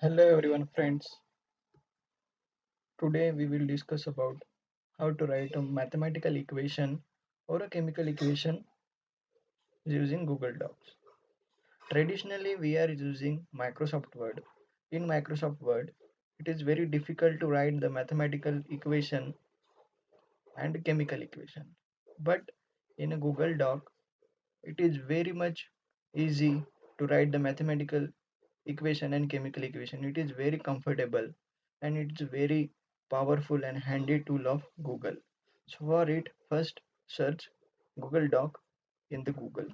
Hello everyone friends. Today we will discuss about how to write a mathematical equation or a chemical equation using Google Docs. Traditionally we are using Microsoft Word. In Microsoft Word it is very difficult to write the mathematical equation and chemical equation. But in a Google Doc it is very much easy to write the mathematical equation and chemical equation. It is very comfortable and it's very powerful and handy tool of Google. So for it, first search Google Doc in the Google.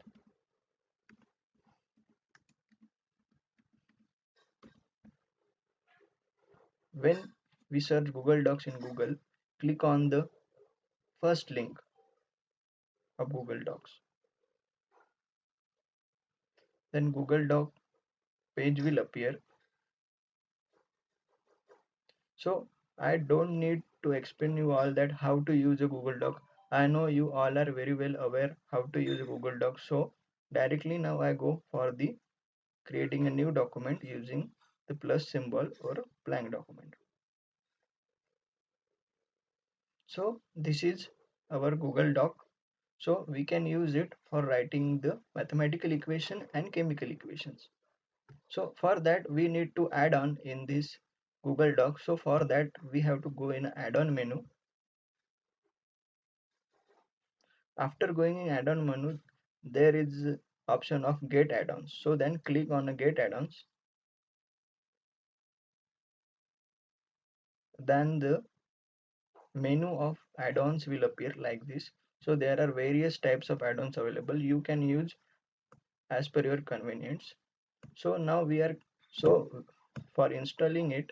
When we search Google Docs in Google, click on the first link of Google Docs. Then Google Doc page will appear. So I don't need to explain you all that how to use a Google Doc. I know you all are very well aware how to use a Google Doc. So directly now I go for the creating a new document using the plus symbol or blank document. So this is our Google Doc. So we can use it for writing the mathematical equation and chemical equations. So for that we need to add on in this Google Doc. So for that we have to go in add-on menu. After going in add-on menu, there is option of get add-ons. So then click on get add-ons. Then the menu of add-ons will appear like this. So there are various types of add-ons available. You can use as per your convenience. So now we are so for installing it,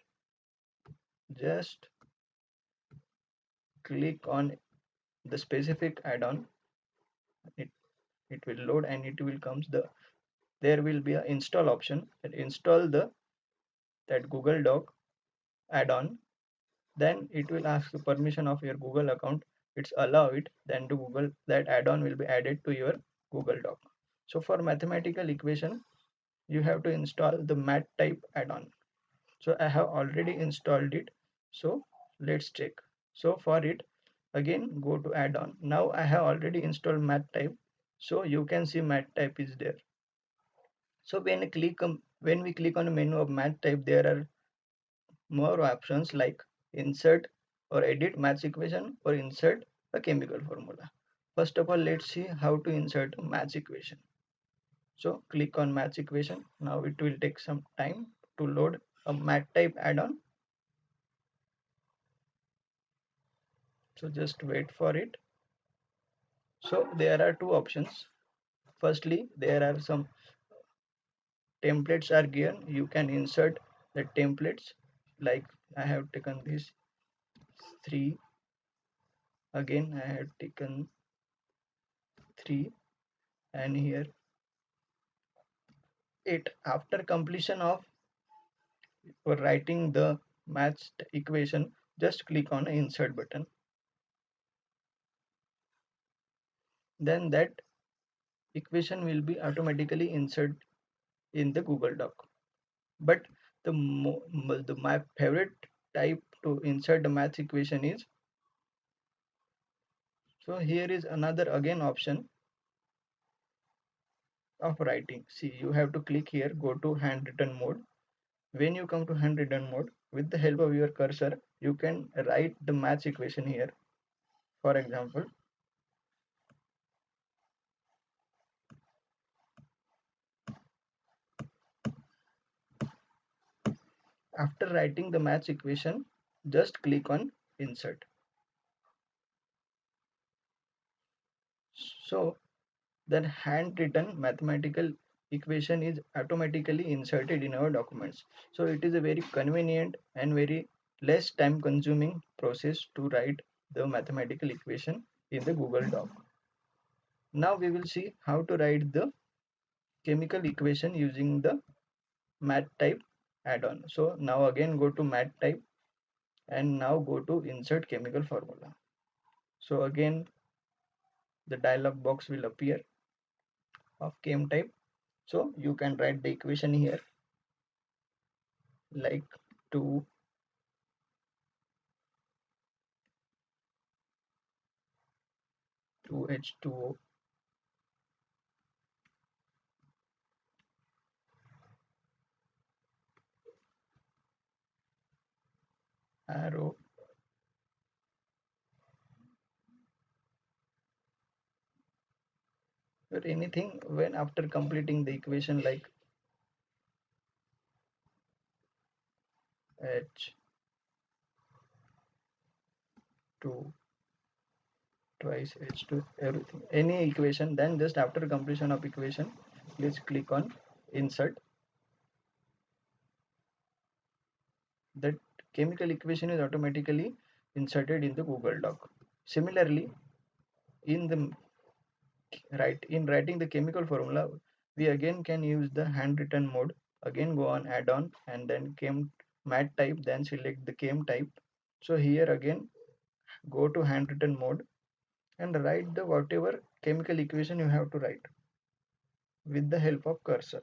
just click on the specific add-on. It it will load and it will comes the there will be a install option and install the that Google Doc add-on. Then it will ask the permission of your Google account. It's allow it, then to Google that add-on will be added to your Google Doc. So for mathematical equation you have to install the math type add-on. So I have already installed it. So let's check. So for it, again go to add-on. Now I have already installed math type, so you can see math type is there. So when we click on the menu of math type, there are more options like insert or edit math equation or insert a chemical formula. First of all, let's see how to insert a math equation. So click on math equation. Now it will take some time to load a math type add-on. So just wait for it. So there are two options. Firstly, there are some templates are given. You can insert the templates, like I have taken this three. Again I have taken three, and here it. After completion of writing the matched equation, just click on insert button. Then that equation will be automatically inserted in the Google Doc. But my favorite type to insert the math equation is, so here is another again option of writing. See, you have to click here, go to handwritten mode. When you come to handwritten mode, with the help of your cursor you can write the math equation here. For example, after writing the math equation, just click on insert. So then handwritten mathematical equation is automatically inserted in our documents. So it is a very convenient and very less time consuming process to write the mathematical equation in the Google Doc. Now we will see how to write the chemical equation using the math type add-on. So now again go to math type and now go to insert chemical formula. So again the dialog box will appear of chem type. So you can write the equation here like 2 2H2O arrow or anything when after completing the equation like H2 twice H2 everything any equation, then just after completion of equation please click on insert. That chemical equation is automatically inserted in the Google Doc. Similarly, in the in writing the chemical formula, we again can use the handwritten mode. Again go on add-on and then chem mat type, then select the chem type. So here again go to handwritten mode and write the whatever chemical equation you have to write with the help of cursor.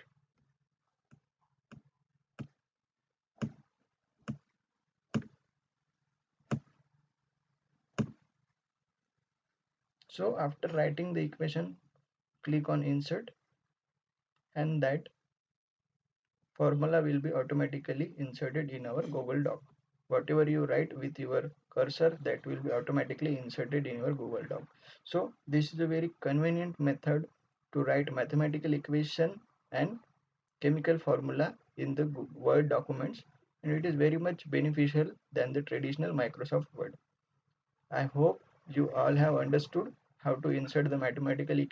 So after writing the equation, click on insert and that formula will be automatically inserted in our Google Doc. Whatever you write with your cursor, that will be automatically inserted in your Google Doc. So this is a very convenient method to write mathematical equation and chemical formula in the Word documents, and it is very much beneficial than the traditional Microsoft Word. I hope you all have understood how to insert the mathematical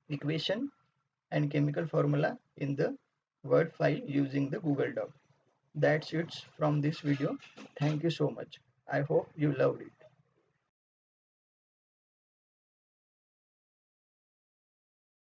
equation and chemical formula in the Word file using the Google Doc. That's it from this video. Thank you so much. I hope you loved it.